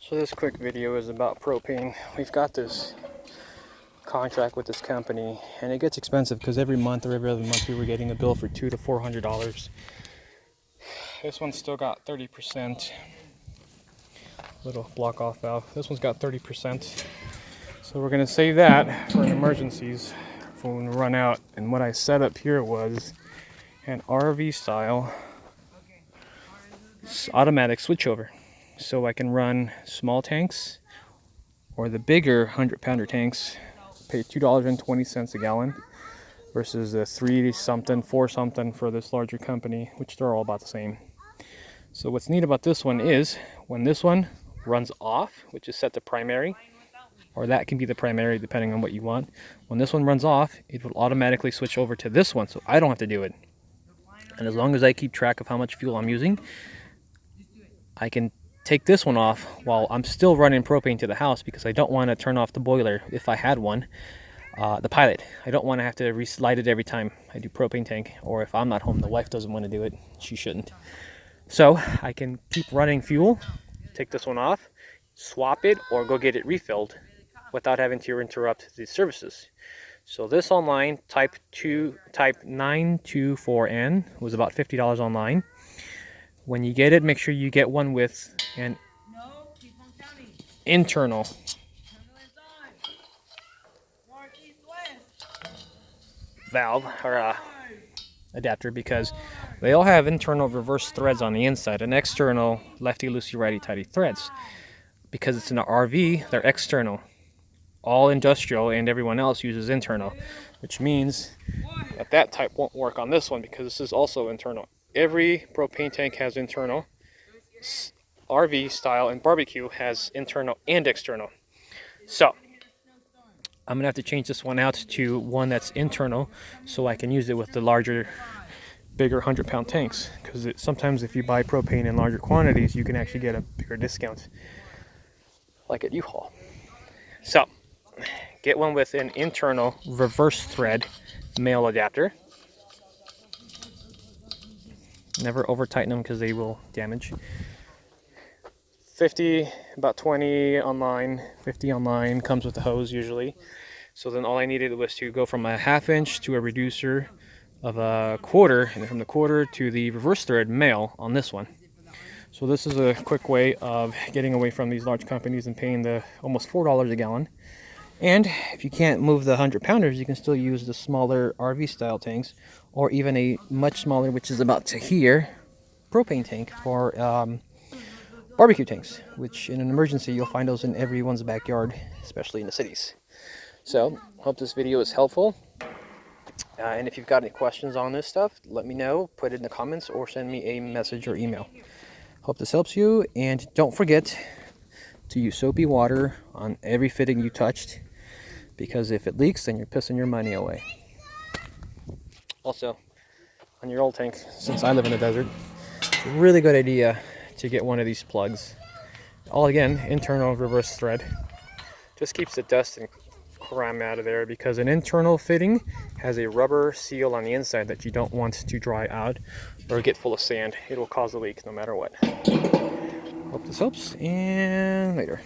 So this quick video is about propane. We've got this contract with this company, and it gets expensive because every month or every other month we were getting a bill for $200 to $400. This one's still got 30%. Little block off valve. This one's got 30%. So we're gonna save that for emergencies for when we run out. And what I set up here was an RV style automatic switchover. So I can run small tanks or the bigger 100-pounder tanks, pay $2.20 a gallon versus the 3 something, 4 something for this larger company, which they're all about the same. So what's neat about this one is when this one runs off, which is set to primary, or that can be the primary depending on what you want. When this one runs off, it will automatically switch over to this one, so I don't have to do it. And as long as I keep track of how much fuel I'm using, I can take this one off while I'm still running propane to the house, because I don't want to turn off the boiler if I had one, the pilot. I don't want to have to relight it every time I do propane tank, or if I'm not home, the wife doesn't want to do it. She shouldn't. So I can keep running fuel, take this one off, swap it, or go get it refilled without having to interrupt the services. So this online, type 924N, was about $50 online. When you get it, make sure you get one with an internal valve or adapter, because they all have internal reverse threads on the inside and external lefty loosey righty tighty threads. Because it's an RV, they're external. All industrial and everyone else uses internal, which means that type won't work on this one because this is also internal. Every propane tank has internal. RV style and barbecue has internal and external. So I'm gonna have to change this one out to one that's internal so I can use it with the larger, bigger 100-pound tanks, because sometimes if you buy propane in larger quantities, you can actually get a bigger discount, like at U-Haul. So get one with an internal reverse thread male adapter. Never over tighten them because they will damage. 50, about 20 online, 50 online, comes with the hose usually. So then all I needed was to go from a 1/2 inch to a reducer of a 1/4, and then from the 1/4 to the reverse thread male on this one. So this is a quick way of getting away from these large companies and paying the almost $4 a gallon. And if you can't move the 100-pounders, you can still use the smaller RV style tanks, or even a much smaller, which is about to here, propane tank for barbecue tanks, which in an emergency you'll find those in everyone's backyard, especially in the cities. So hope this video is helpful, and if you've got any questions on this stuff, let me know, put it in the comments, or send me a message or email. Hope this helps you, and don't forget to use soapy water on every fitting you touched, because if it leaks, then you're pissing your money away. Also, on your old tank, since I live in the desert, it's a really good idea to get one of these plugs. All again, internal reverse thread. Just keeps the dust and crap out of there, because an internal fitting has a rubber seal on the inside that you don't want to dry out or get full of sand. It will cause a leak no matter what. Hope this helps, and later.